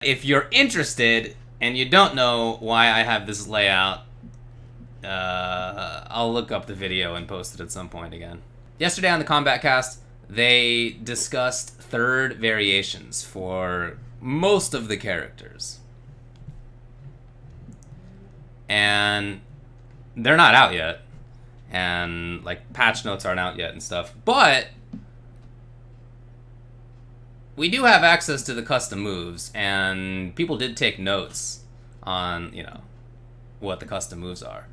If you're interested and you don't know why I have this layout, I'll look up the video and post it at some point again. Yesterday on the Combat Cast, they discussed third variations for most of the characters. And they're not out yet. And, like, patch notes aren't out yet and stuff. But we do have access to the custom moves, and people did take notes on, you know, what the custom moves are.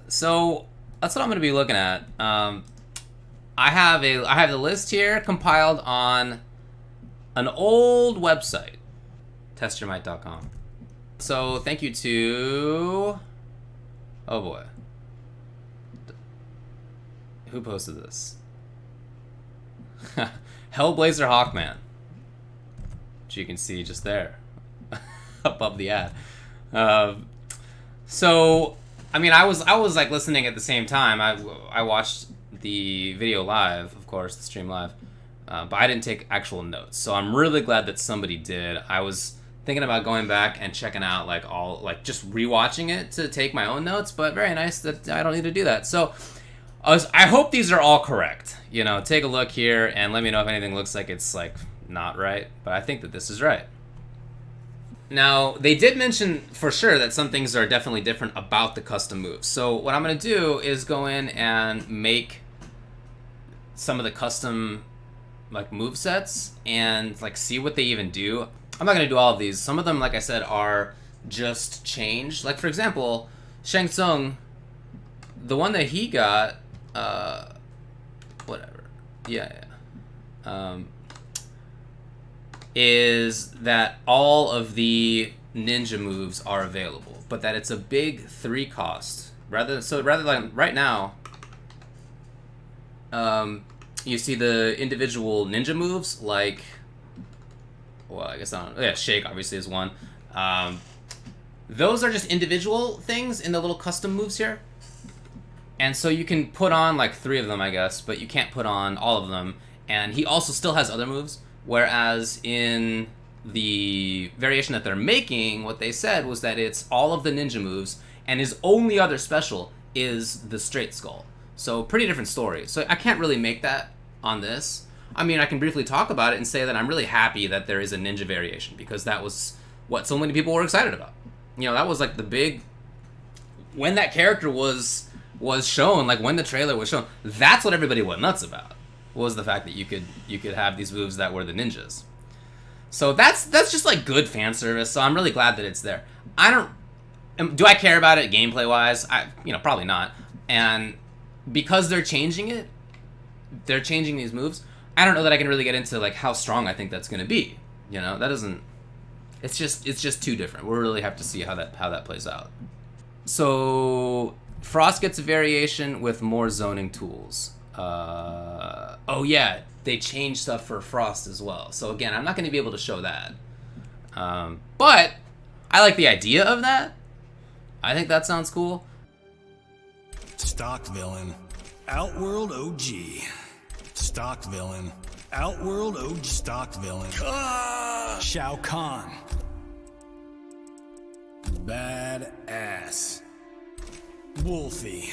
So that's what I'm going to be looking at. I have the list here compiled on an old website, testyourmight.com. So thank you to, oh boy, who posted this? Hellblazer Hawkman, which you can see just there above the ad. So I mean, I was like listening at the same time. I watched the video live, of course, the stream live, but I didn't take actual notes. So I'm really glad that somebody did. I was thinking about going back and checking out just rewatching it to take my own notes, but very nice that I don't need to do that. So I hope these are all correct. You know, take a look here and let me know if anything looks like it's like not right, but I think that this is right. Now, they did mention for sure that some things are definitely different about the custom moves. So what I'm going to do is go in and make some of the custom like move sets and like see what they even do. I'm not going to do all of these. Some of them, like I said, are just changed. Like for example, Shang Tsung, the one that he got, whatever. Yeah. Is that all of the ninja moves are available, but that it's a big 3 cost. Rather than right now, you see the individual ninja moves like, well, I guess I don't know. Yeah, Shake obviously is one. Those are just individual things in the little custom moves here. And so you can put on like 3 of them, I guess, but you can't put on all of them. And he also still has other moves. Whereas in the variation that they're making, what they said was that it's all of the ninja moves, and his only other special is the straight skull. So pretty different story. So I can't really make that on this. I mean, I can briefly talk about it and say that I'm really happy that there is a ninja variation, because that was what so many people were excited about. You know, that was like the big, when that character was shown, like when the trailer was shown, that's what everybody went nuts about. Was the fact that you could have these moves that were the ninjas. So that's just like good fan service. So I'm really glad that it's there. Do I care about it gameplay wise? Probably not. And because they're changing it, they're changing these moves. I don't know that I can really get into like how strong I think that's going to be. You know, that doesn't. It's just too different. We'll really have to see how that plays out. So Frost gets a variation with more zoning tools. Oh yeah, they changed stuff for Frost as well. So again, I'm not going to be able to show that. But I like the idea of that. I think that sounds cool. Stock villain, Outworld OG. Stock villain, Outworld OG. Stock villain, Shao Kahn. Badass. Wolfie.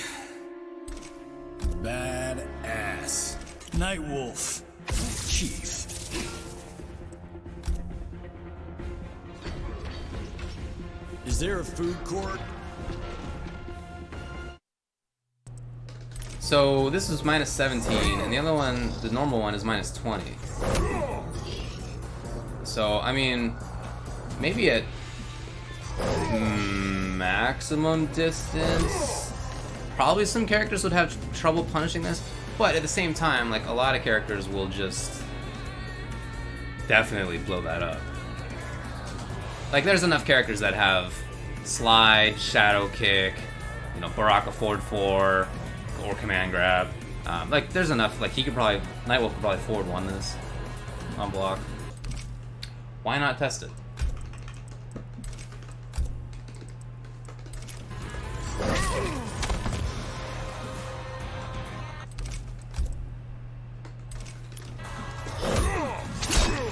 Badass. Nightwolf. Chief. Is there a food court? So this is minus 17, and the other one, the normal one, is minus 20. So, I mean, maybe at maximum distance, probably some characters would have trouble punishing this, but at the same time, like, a lot of characters will just definitely blow that up. Like, there's enough characters that have slide, shadow kick, you know, Baraka forward 4, or command grab. Like, there's enough. Like, Nightwolf could probably forward 1 this on block. Why not test it?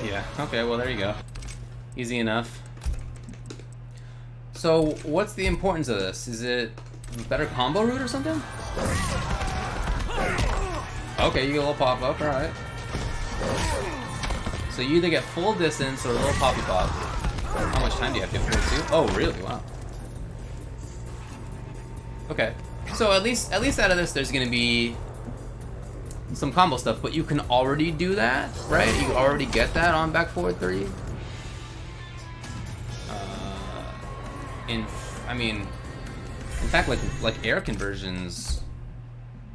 Yeah, okay, well, there you go. Easy enough. So, what's the importance of this? Is it better combo route or something? Okay, you get a little pop-up, alright. So you either get full distance or a little poppy pop. How much time do you have? 42? Oh, really? Wow. Okay. So at least out of this, there's gonna be some combo stuff, but you can already do that, right? You already get that on back forward 3. In fact, like air conversions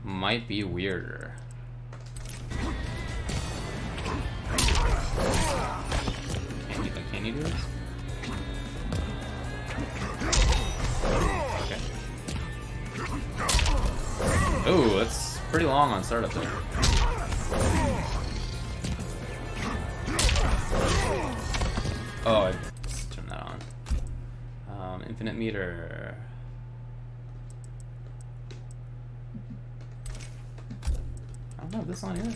might be weirder. Can you do this? Okay. Oh, that's pretty long on startup there. Oh, let's turn that on. Infinite meter. I don't have this on here.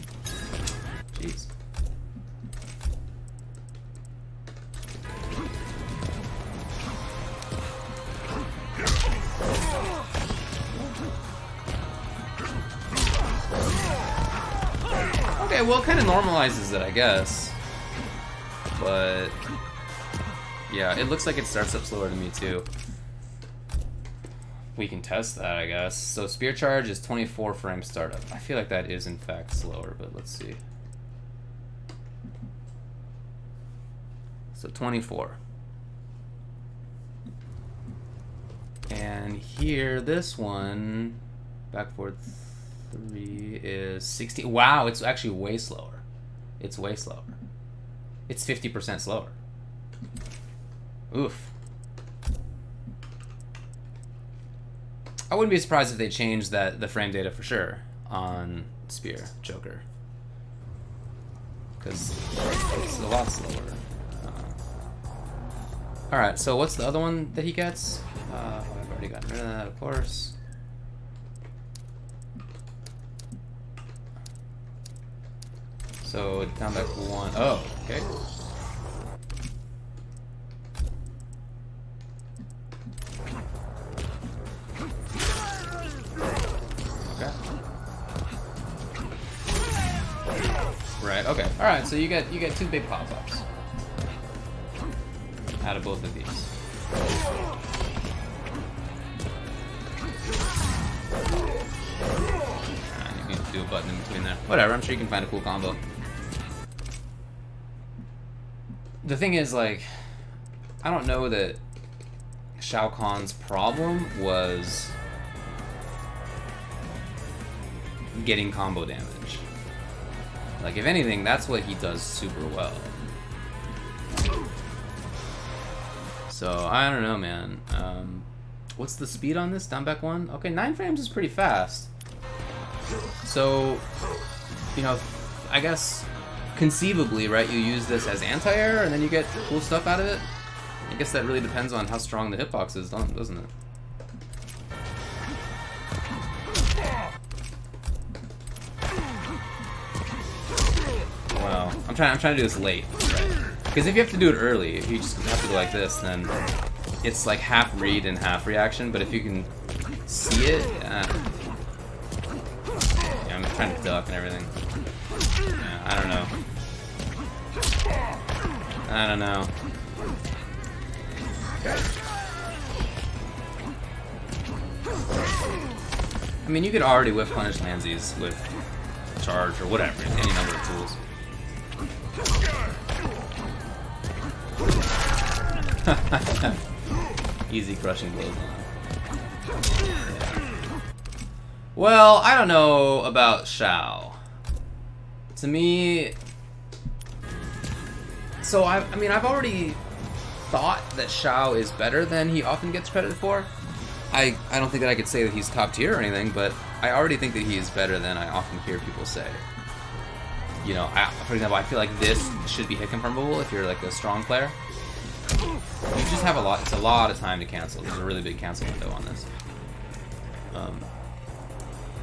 Jeez. Okay, well, it kind of normalizes it, I guess. But yeah, it looks like it starts up slower to me too. We can test that, I guess. So spear charge is 24 frame startup. I feel like that is in fact slower, but let's see. So 24. And here, this one, back forward 3 is 16. Wow, it's actually way slower. It's way slower. It's 50% slower. Oof. I wouldn't be surprised if they changed the frame data for sure on Spear Joker, because it's a lot slower. All right, so what's the other one that he gets? I've already gotten rid of that, of course. So down back 1. Oh, okay. Right, okay. Alright, so you get 2 big pop-ups out of both of these. You can do a button in between there. Whatever, I'm sure you can find a cool combo. The thing is, like, I don't know that Shao Kahn's problem was getting combo damage. Like, if anything, that's what he does super well. So, I don't know, man. What's the speed on this? Down back 1? Okay, 9 frames is pretty fast. So, you know, I guess conceivably, right, you use this as anti-air and then you get cool stuff out of it. I guess that really depends on how strong the hitbox is, doesn't it? Wow, I'm trying to do this late, right? Because if you have to do it early, if you just have to go like this, then it's like half read and half reaction. But if you can see it, yeah, I'm trying to duck and everything. Yeah, I don't know. I mean, you could already whiff punish Landsies with charge or whatever, any number of tools. Easy crushing blows on. Yeah. Well, I don't know about Shao. To me, so I mean, I've already thought that Shao is better than he often gets credit for. I don't think that I could say that he's top tier or anything, but I already think that he is better than I often hear people say. You know, for example, I feel like this should be hit confirmable if you're like a strong player. You just have it's a lot of time to cancel. There's a really big cancel window on this.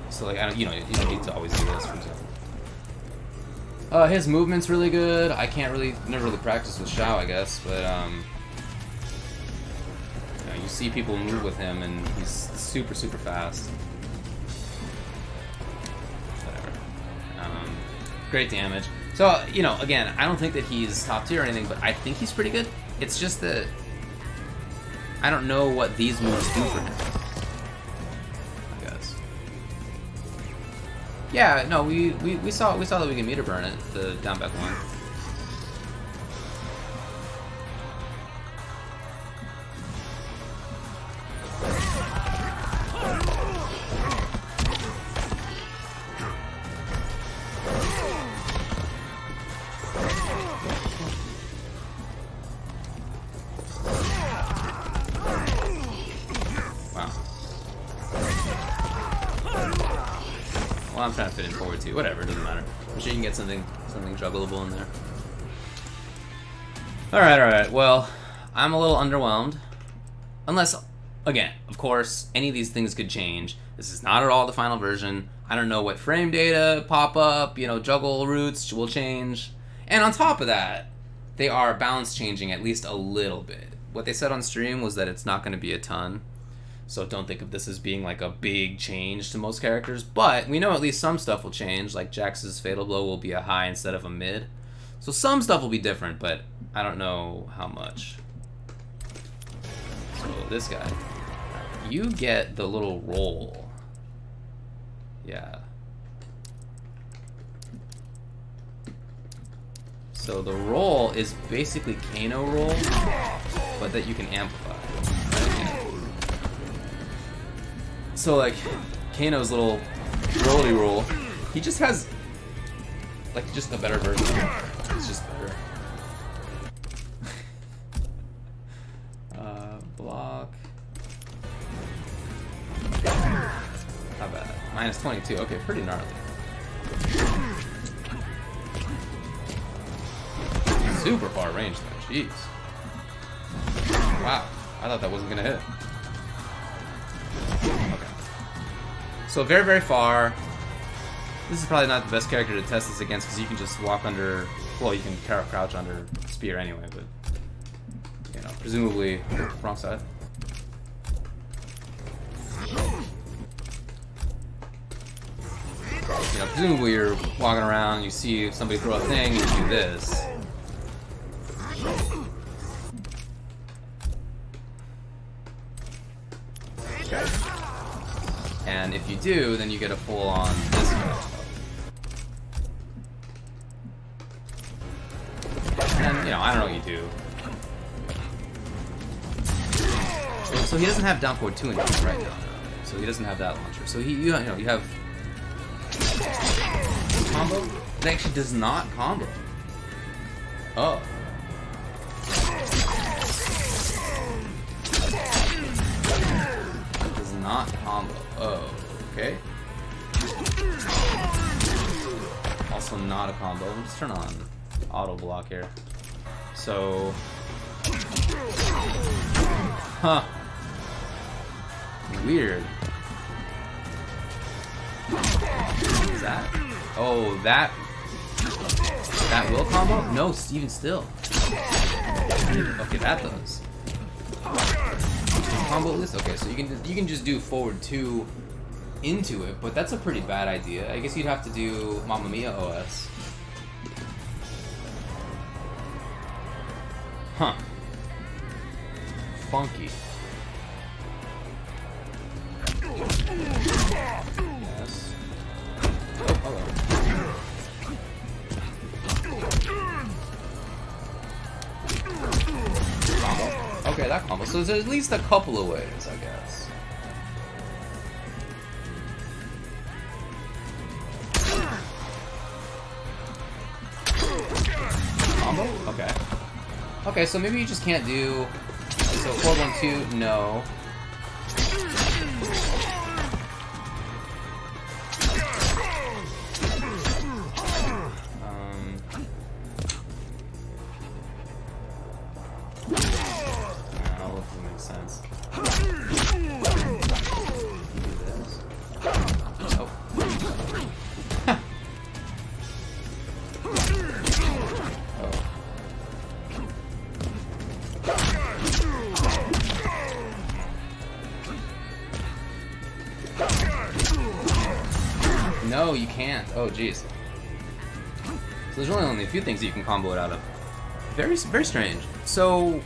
So like, you don't need to always do this, for example. His movement's really good. I never really practiced with Shao, I guess, but you know, you see people move with him, and he's super, super fast. Whatever. Great damage. So, you know, again, I don't think that he's top tier or anything, but I think he's pretty good. It's just that I don't know what these moves do for him, I guess. Yeah, no, we saw that we can meter burn it, the down back one. Well, I'm trying to fit in forward too. Whatever, it doesn't matter. I'm sure you can get something juggleable in there. Alright. Well, I'm a little underwhelmed. Unless, again, of course, any of these things could change. This is not at all the final version. I don't know what frame data pop up, you know, juggle routes will change. And on top of that, they are balance changing at least a little bit. What they said on stream was that it's not going to be a ton. So don't think of this as being like a big change to most characters, but we know at least some stuff will change, like Jax's Fatal Blow will be a high instead of a mid. So some stuff will be different, but I don't know how much. So this guy, you get the little roll. Yeah. So the roll is basically Kano roll, but that you can amplify. So like Kano's little rolly roll, he just has like just a better version. It's just better. Block. How bad? Minus 22. Okay, pretty gnarly. Super far range though. Jeez. Wow. I thought that wasn't gonna hit. Okay. So very, very far. This is probably not the best character to test this against because you can just walk under. Well, you can crouch under spear anyway, but you know, presumably wrong side. You know, presumably you're walking around, you see somebody throw a thing, and you do this. And if you do, then you get a full-on this guy. And, you know, I don't know what you do. So he doesn't have down forward 2 inches right now. So he doesn't have that launcher. So you know, you have combo. It actually does not combo. Oh. It does not combo. Oh, okay. Also not a combo. Let's turn on auto block here. So, huh? Weird. Is that? Oh, that will combo? No, even still. Okay, that does. Combo this? Okay, so you can just do forward 2 into it, but that's a pretty bad idea. I guess you'd have to do Mamma Mia OS. Huh. Funky. Yes. Oh, hello. Combo? Okay, that combo. So there's at least a couple of ways, I guess. Combo? Okay. Okay, so maybe you just can't do... So 4-1-2, no. Sense. No, you can't. Oh, jeez. So there's really only a few things that you can combo it out of. Very strange. So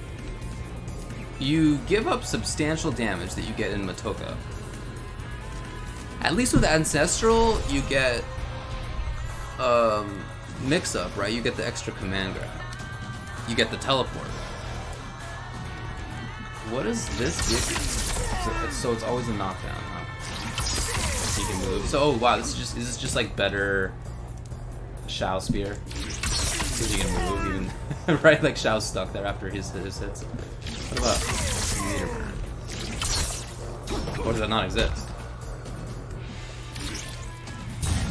you give up substantial damage that you get in Matoka. At least with Ancestral, you get mix-up, right? You get the extra command grab. You get the teleport. What does this do? So it's always a knockdown, huh? So you can move. So, oh wow, is this just like better Shao spear? Because you can move even, right? Like Shao's stuck there after his hits. What about meter burn? Or does that not exist?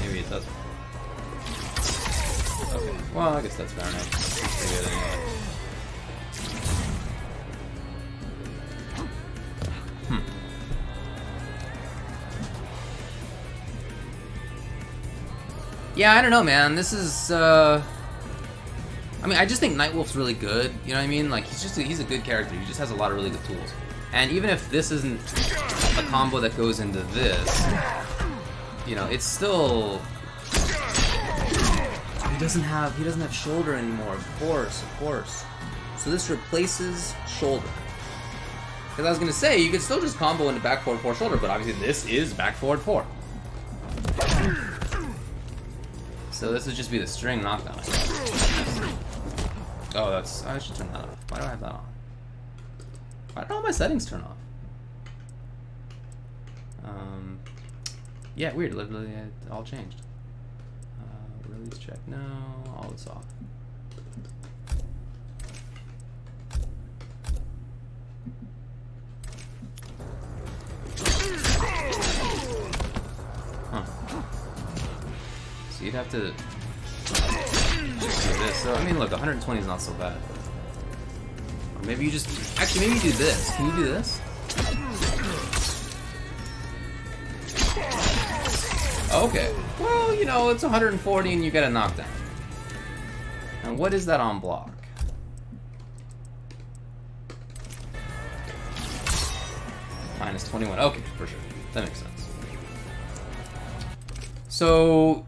Maybe it doesn't. Okay, well, I guess that's fair enough. Pretty good anyway. Yeah, I don't know, man. This is, I mean, I just think Nightwolf's really good. You know what I mean? Like, he's a good character. He just has a lot of really good tools. And even if this isn't a combo that goes into this, you know, it's still... He doesn't have shoulder anymore, of course. So this replaces shoulder. Because I was gonna say, you could still just combo into back forward 4 shoulder, but obviously this is back forward 4. So this would just be the string knockdown. Oh, that's... I should turn that off. Why do I have that on? Why don't all my settings turn off? Yeah, weird. Literally, it all changed. Release check. No, all is off. Huh. So you'd have to just do this. So I mean, look, 120 is not so bad. Or maybe you just actually maybe you do this. Can you do this? Okay. Well, you know, it's 140 and you get a knockdown. And what is that on block? Minus 21. Okay, for sure. That makes sense. So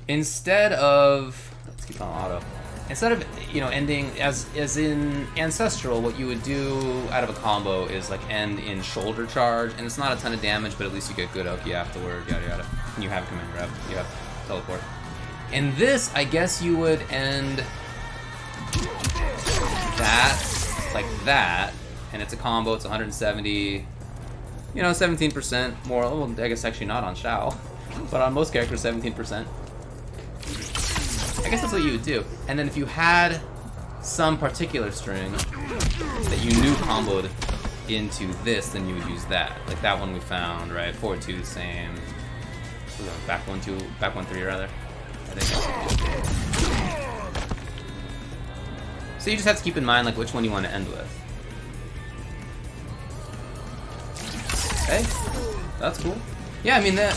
instead of, let's keep on auto. Instead of, you know, ending as in Ancestral, what you would do out of a combo is like end in shoulder charge, and it's not a ton of damage, but at least you get good Oki afterward, yada yada. And you have command grab, you have teleport. In this, I guess you would end that like that, and it's a combo. It's 170, you know, 17% more. Well, I guess actually not on Shao, but on most characters, 17%. I guess that's what you would do. And then if you had some particular string that you knew comboed into this, then you would use that. Like that one we found, right? 4-2 the same. Back 1-2, back 1-3 rather. I think. So you just have to keep in mind like which one you want to end with. Okay, that's cool. Yeah, I mean the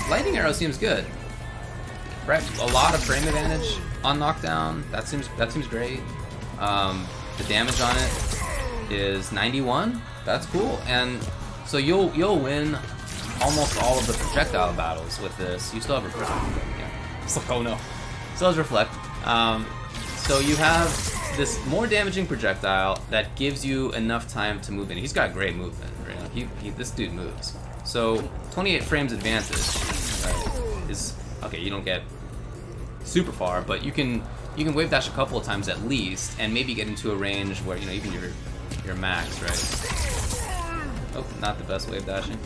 lightning arrow seems good. Right, a lot of frame advantage on knockdown. That seems great. The damage on it is 91. That's cool. And so you'll win almost all of the projectile battles with this. You still have reflect. Yeah. It's like, oh no. Still has reflect. So you have this more damaging projectile that gives you enough time to move in. He's got great movement. Right? This dude moves. So 28 frames advantage, right, is okay. You don't get super far, but you can wave dash a couple of times at least, and maybe get into a range where, you know, even your max, right? Oh, not the best wave dashing.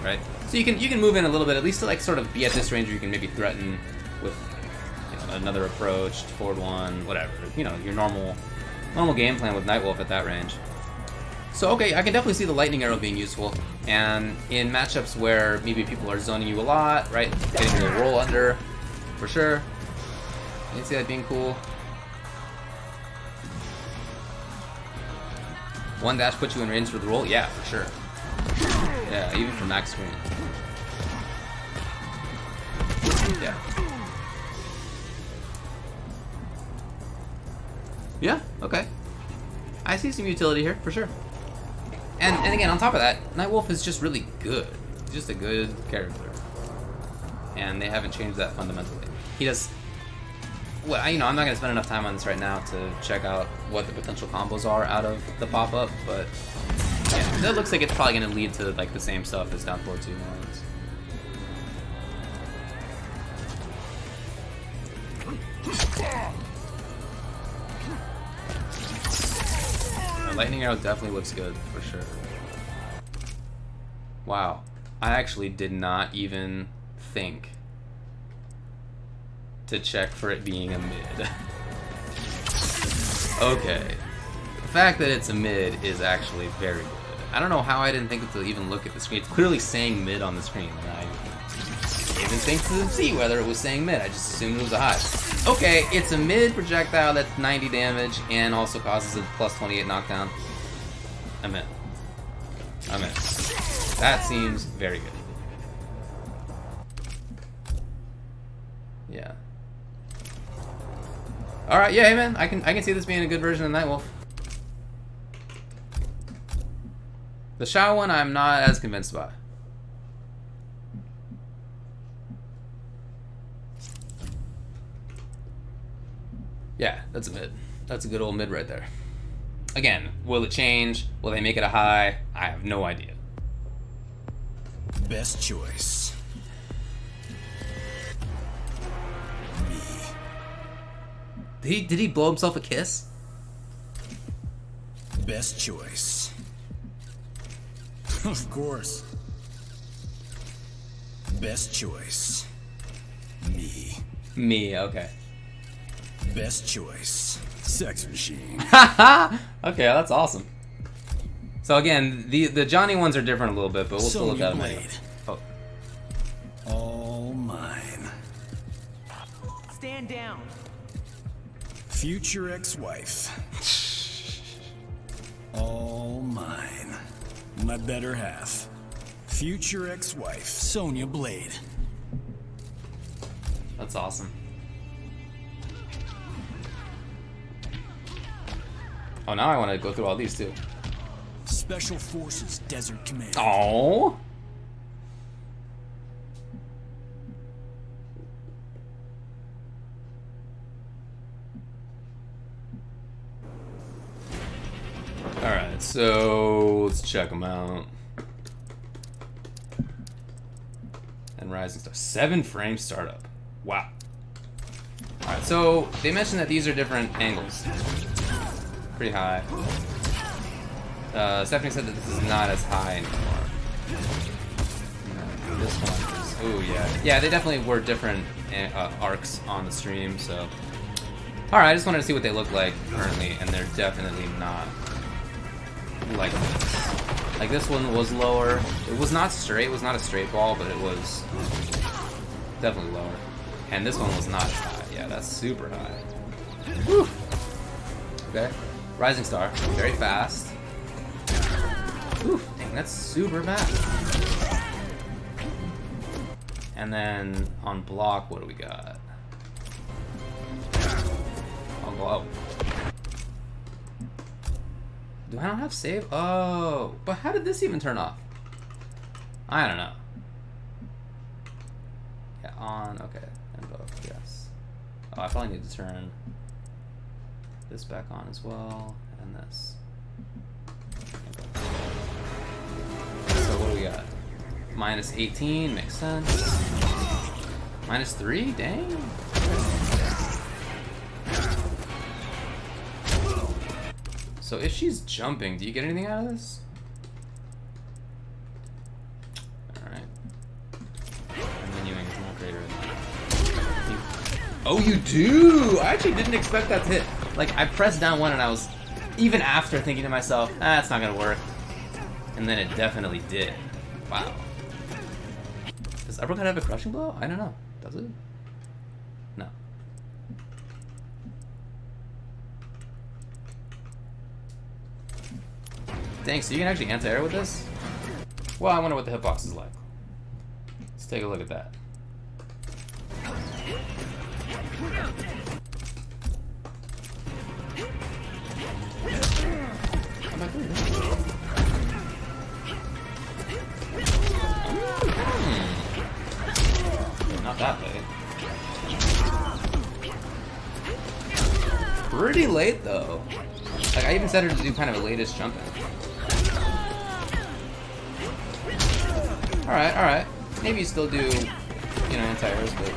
Right? So you can move in a little bit, at least to like sort of be at this range where you can maybe threaten with, you know, another approach, forward one, whatever. You know, your normal game plan with Nightwolf at that range. So okay, I can definitely see the lightning arrow being useful, and in matchups where maybe people are zoning you a lot, right? Getting the roll under, for sure. I can see that being cool. One dash puts you in range for the roll? Yeah, for sure. Yeah, even from max screen. Yeah. Yeah, okay. I see some utility here, for sure. And again, on top of that, Nightwolf is just really good. just a good character. And they haven't changed that fundamentally. He does... Well, I'm not going to spend enough time on this right now to check out what the potential combos are out of the pop-up, but yeah, it looks like it's probably going to lead to like the same stuff as down forward 2 more. Lightning arrow definitely looks good, for sure. Wow. I actually did not even think to check for it being a mid. Okay. The fact that it's a mid is actually very good. I don't know how I didn't think to even look at the screen. It's clearly saying mid on the screen, and I didn't even think to see whether it was saying mid. I just assumed it was a high. Okay, it's a mid projectile that's 90 damage and also causes a plus 28 knockdown. I'm in. I'm in. That seems very good. Yeah. Alright, yeah, hey man, I can see this being a good version of Nightwolf. The Shao one I'm not as convinced by. Yeah, that's a mid. That's a good old mid right there. Again, will it change? Will they make it a high? I have no idea. Best choice. Me. Did he blow himself a kiss? Best choice. Of course. Best choice. Me. Me, okay. Best choice. Sex machine. Okay, that's awesome. So again, the Johnny ones are different a little bit, but we'll still look at them later. Oh. All mine. Stand down. Future ex-wife. All mine. My better half. Future ex-wife. Sonya Blade. That's awesome. Oh, now I want to go through all these too. Special Forces Desert Command. Oh. Alright, so let's check them out. And Rising Star. 7 frame startup. Wow. Alright, so they mentioned that these are different angles. Pretty high. Stephanie said that this is not as high anymore. This one is... Ooh, yeah. Yeah, they definitely were different arcs on the stream, so... Alright, I just wanted to see what they look like currently, and they're definitely not like this. Like, this one was lower. It was not straight, it was not a straight ball, but it was definitely lower. And this one was not as high. Yeah, that's super high. Whew. Okay. Rising Star, very fast. Oof, dang, that's super fast. And then on block, what do we got? On block. Do I not have save? Oh, but how did this even turn off? I don't know. Yeah, on, okay, and both, yes. Oh, I probably need to turn this back on as well, and this. Okay. So what do we got? Minus 18, makes sense. Minus 3, dang. So if she's jumping, do you get anything out of this? Alright. And menuing is not greater than that. Oh, you do! I actually didn't expect that to hit. Like, I pressed down 1 and I was, even after thinking to myself, it's not gonna work. And then it definitely did. Wow. Does Uppercut have a crushing blow? I don't know. Does it? No. Dang, so you can actually anti-air with this? Well, I wonder what the hitbox is like. Let's take a look at that. How am I doing this? late though. Like I even set her to do kind of a latest jumping. Alright, alright. Maybe you still do, you know, anti-airs, but...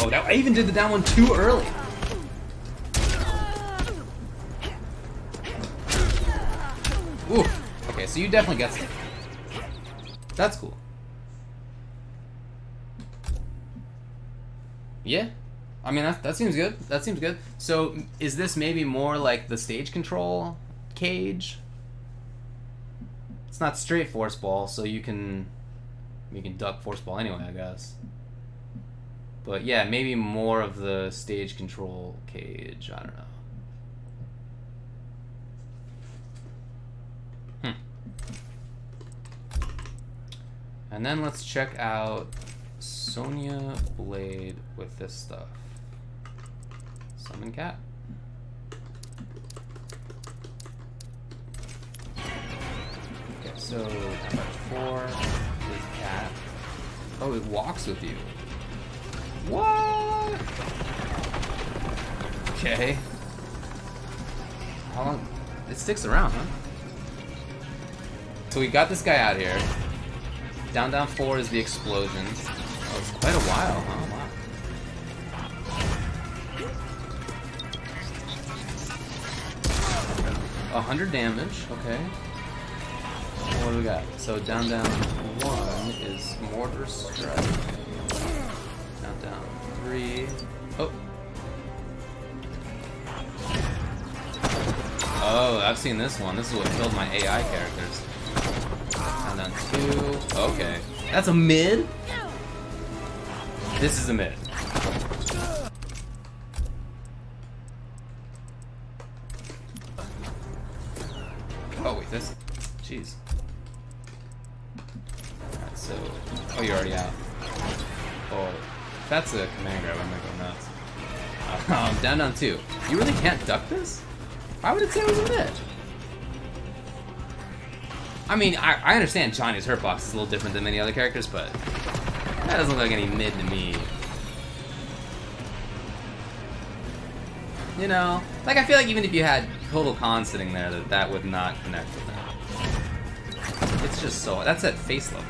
Oh, that, I even did the down one too early. Ooh. Okay, so you definitely get some. That's cool. Yeah. I mean, that seems good. That seems good. So, is this maybe more like the stage control cage? It's not straight force ball, so you can duck force ball anyway, I guess. But yeah, maybe more of the stage control cage. I don't know. And then let's check out Sonya Blade with this stuff. Summon cat. Okay, so number 4 is cat. Oh, it walks with you. What? Okay. How long? It sticks around, huh? So we got this guy out here. Down, down 4 is the explosion. Oh, it's quite a while, huh? Wow. 100 damage, okay. What do we got? So down, down 1 is Mortar Strike. Down, down 3. Oh. Oh, I've seen this one. This is what killed my AI characters. Down, down 2. Okay. That's a mid? This is a mid. Oh, wait, this? Jeez. Alright, so... Oh, you're already out. Oh, if that's a command grab, I'm gonna go nuts. Down, down 2. You really can't duck this? Why would it say it was a mid? I mean, I understand Johnny's hurt box is a little different than many other characters, but that doesn't look like any mid to me. You know, like I feel like even if you had Total Kahn sitting there, that would not connect with that. It's just so, that's at face level.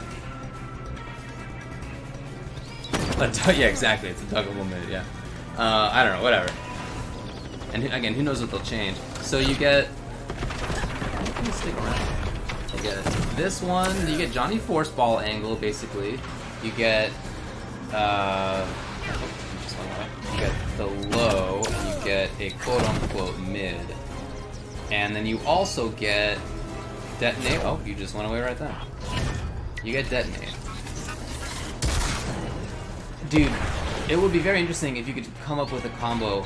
But, yeah, exactly, it's a duggable mid, yeah. I don't know, whatever. And again, who knows what they'll change. So you get, stick around. You get this one, you get Johnny Force Ball angle, basically. You get, you get the low, and you get a quote-unquote mid. And then you also get detonate. Oh, you just went away right then. You get detonate. Dude, it would be very interesting if you could come up with a combo,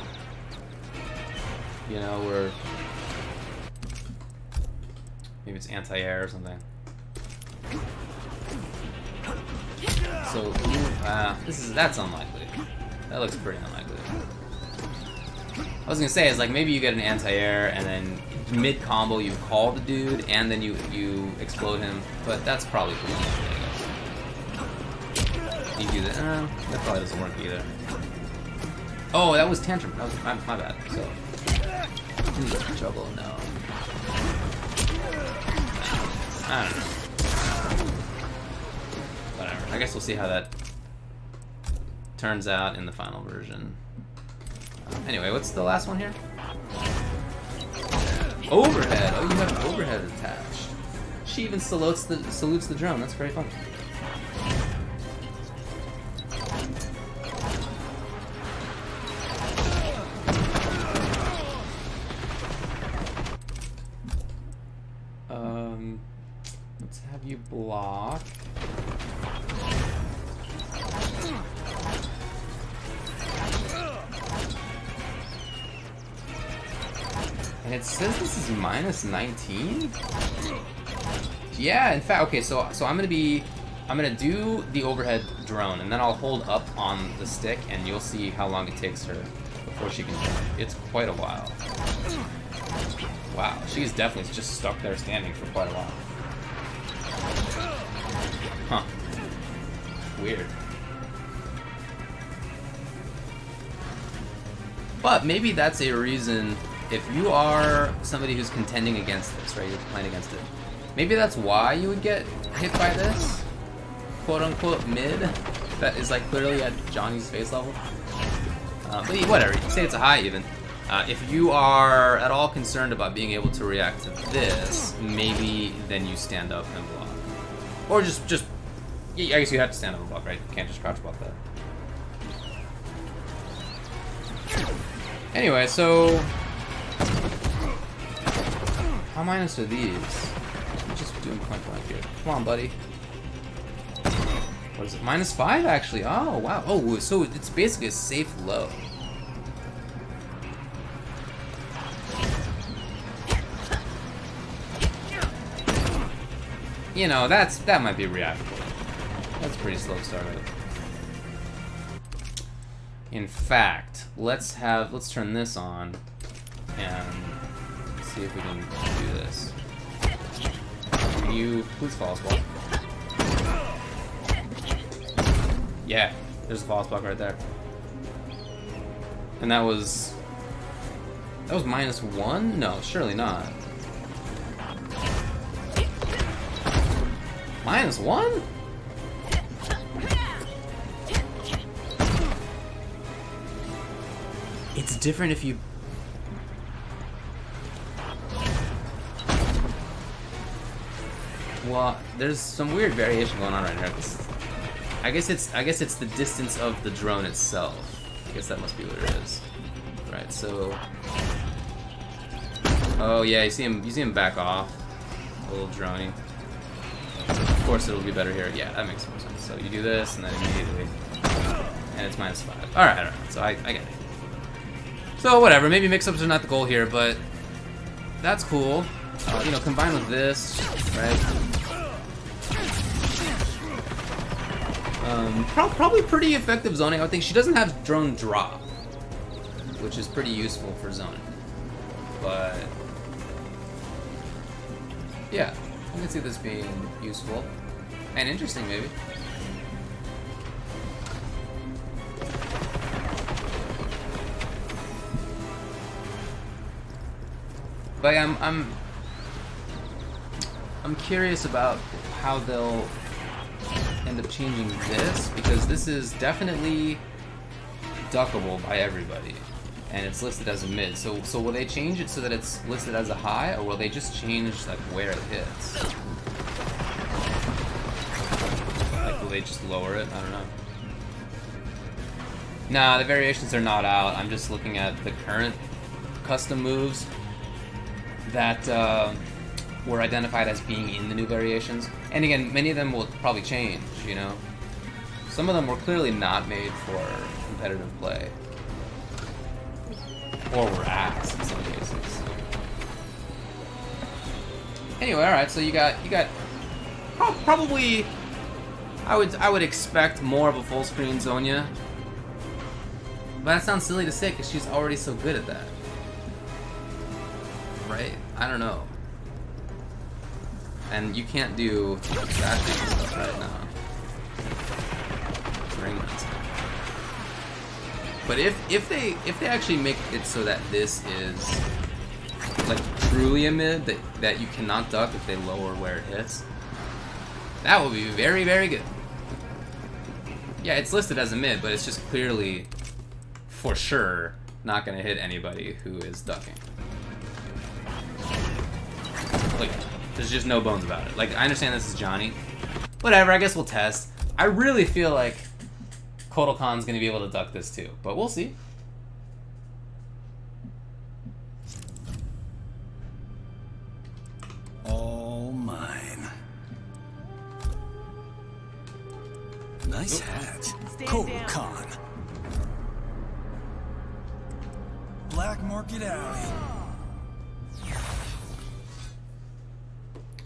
you know, where maybe it's anti-air or something. So, that's unlikely. That looks pretty unlikely. I was gonna say is like maybe you get an anti-air and then mid combo you call the dude and then you explode him, but that's probably pretty unlikely, I guess. You do that. That probably doesn't work either. Oh, that was tantrum. That was my bad. So, juggle, no. I don't know. Whatever. I guess we'll see how that turns out in the final version. Anyway, what's the last one here? Overhead. Oh, you have an overhead attached. She even salutes the drone. That's very funny. Let's have you block. And it says this is minus 19? Yeah, in fact, okay, so I'm gonna do the overhead drone, and then I'll hold up on the stick, and you'll see how long it takes her before she can jump. It's quite a while. Wow, she's definitely just stuck there standing for quite a while. Huh. Weird. But maybe that's a reason, if you are somebody who's contending against this, right, you're playing against it, maybe that's why you would get hit by this quote-unquote mid that is like clearly at Johnny's face level. But whatever, you can say it's a high even. If you are at all concerned about being able to react to this, maybe then you stand up and block. Or just yeah, I guess you have to stand up and block, right? You can't just crouch block that. Anyway, so how minus are these? I'm just doing point blank here. Come on, buddy. What is it? -5 actually. Oh wow. Oh, so it's basically a safe low. You know, that might be reactable. That's a pretty slow start. In fact, let's turn this on and see if we can do this. Can you please fall spot? Yeah, there's a fall spot right there. And that was -1? No, surely not. -1? It's different if you... Well, there's some weird variation going on right here. I guess it's the distance of the drone itself. I guess that must be what it is. Right, so... Oh yeah, you see him back off. A little droney. Of course it'll be better here. Yeah, that makes more sense. So you do this, and then immediately... And it's -5. Alright, so I get it. So whatever, maybe mix-ups are not the goal here, but... That's cool. You know, combined with this, right? Probably pretty effective zoning. I would think she doesn't have drone drop, which is pretty useful for zoning. But... Yeah, I can see this being useful. And interesting, maybe. But I'm curious about how they'll end up changing this, because this is definitely duckable by everybody, and it's listed as a mid. So will they change it so that it's listed as a high, or will they just change like where it hits? Like, will they just lower it? I don't know. Nah, the variations are not out. I'm just looking at the current custom moves that were identified as being in the new variations. And again, many of them will probably change, you know? Some of them were clearly not made for competitive play. Or were asked in some cases. Anyway, alright, so you got probably I would expect more of a full screen Sonya. But that sounds silly to say because she's already so good at that. Right? I don't know. And you can't do that stuff right now. Ring nuts. But if they actually make it so that this is like truly a mid that you cannot duck if they lower where it hits, that would be very, very good. Yeah, it's listed as a mid, but it's just clearly for sure not gonna hit anybody who is ducking. Like, there's just no bones about it. Like, I understand this is Johnny. Whatever, I guess we'll test. I really feel like Kotal Khan's gonna be able to duck this too, but we'll see. All mine. Nice hat. Kotal Khan. Black Market Alley.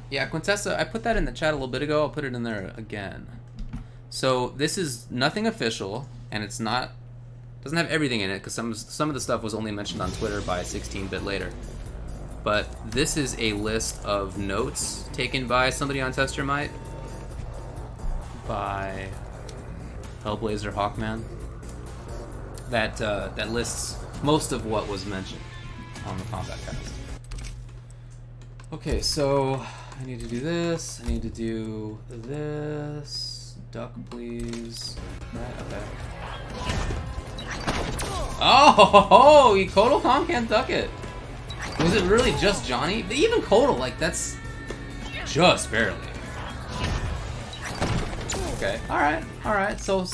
Yeah, Quintessa, I put that in the chat a little bit ago. I'll put it in there again. So this is nothing official, and it's not doesn't have everything in it because some of the stuff was only mentioned on Twitter by 16-bit later. But this is a list of notes taken by somebody on Test Your Might, by Hellblazer Hawkman. that lists most of what was mentioned on the combat cast. Okay, so I need to do this. I need to do this. Duck, please. Right, okay. Oh, Kotal Khan can't duck it. Was it really just Johnny? Even Kotal, like, that's just barely. Okay, alright. So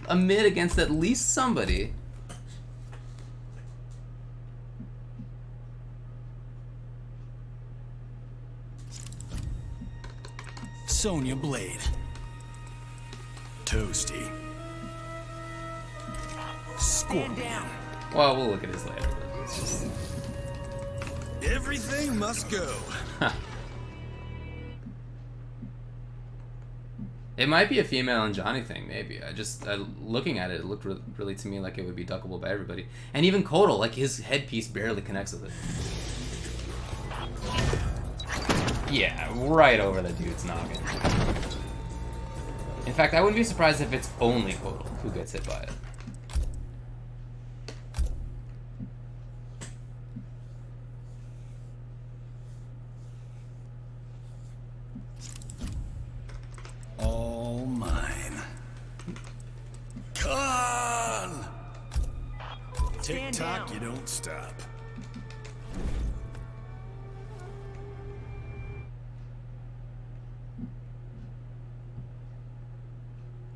a mid against at least somebody. Sonya Blade. Toasty. Stand down. Well, we'll look at his later. But it's just... Everything must go. It might be a female and Johnny thing, maybe. Looking at it, it looked really to me like it would be duckable by everybody. And even Kotal, like, his headpiece barely connects with it. Yeah, right over the dude's noggin. In fact, I wouldn't be surprised if it's only Kotal who gets hit by it. All mine. Kahn! Tick tock, you don't stop.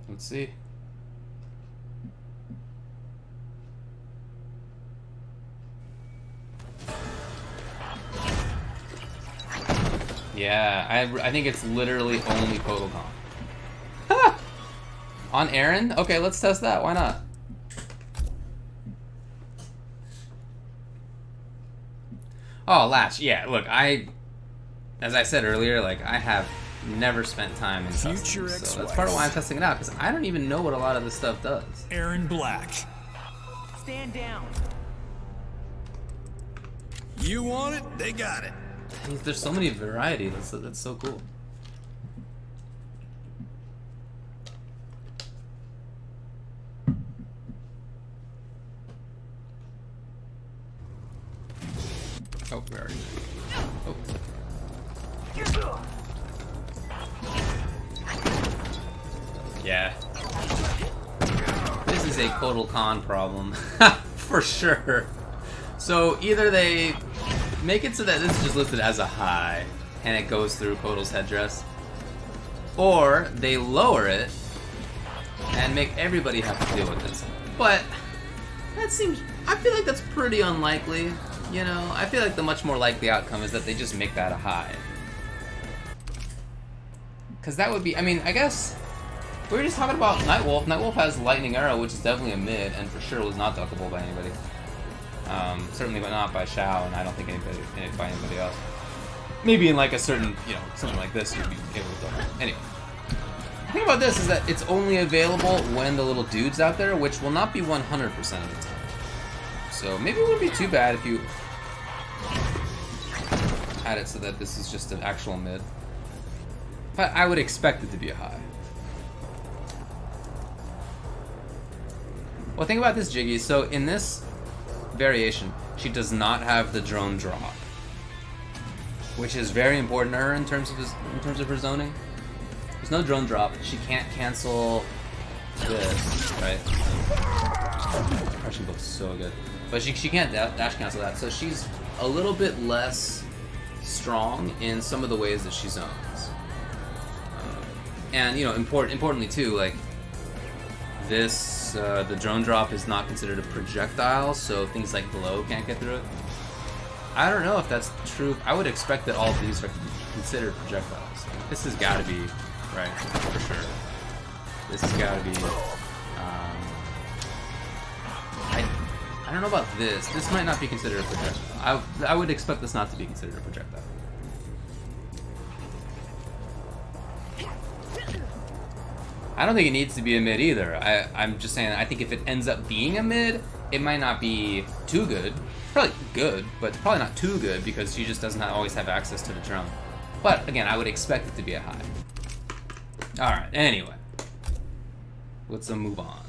Let's see. Yeah, I think it's literally only Kotal Khan. Ha! On Aaron? Okay, let's test that. Why not? Oh, Latch. Yeah, look, as I said earlier, like, I have never spent time in customs, so that's part of why I'm testing it out, because I don't even know what a lot of this stuff does. Aaron Black. Stand down. You want it? They got it. There's so many variety. That's so cool. Oh, we already. Oh. Yeah. This is a Kotal Khan problem. For sure. So either they make it so that this is just listed as a high and it goes through Kotal's headdress, or they lower it and make everybody have to deal with this. But that seems, I feel like that's pretty unlikely. You know, I feel like the much more likely outcome is that they just make that a high. Because that would be, I mean, I guess, we were just talking about Nightwolf. Nightwolf has Lightning Arrow, which is definitely a mid, and for sure was not duckable by anybody. Certainly but not by Shao, and I don't think by anybody else. Maybe in like a certain, you know, something like this, you'd be able to duck it. Anyway. The thing about this is that it's only available when the little dude's out there, which will not be 100% of the time. So maybe it wouldn't be too bad if you had it so that this is just an actual mid. But I would expect it to be a high. Well, think about this, Jiggy. So in this variation, she does not have the drone drop, which is very important to her in terms of her zoning. There's no drone drop. She can't cancel this, right? Crushing book's so good. But she can't dash cancel that, so she's a little bit less strong in some of the ways that she zones. And, you know, importantly too, like, this, the drone drop is not considered a projectile, so things like glow can't get through it. I don't know if that's true. I would expect that all of these are considered projectiles. This has got to be, right, for sure. This has got to be, I don't know about this. This might not be considered a projectile. I would expect this not to be considered a projectile. I don't think it needs to be a mid either. I'm just saying, I think if it ends up being a mid, it might not be too good. Probably good, but probably not too good because she just doesn't always have access to the drone. But again, I would expect it to be a high. Alright, anyway. Let's move on.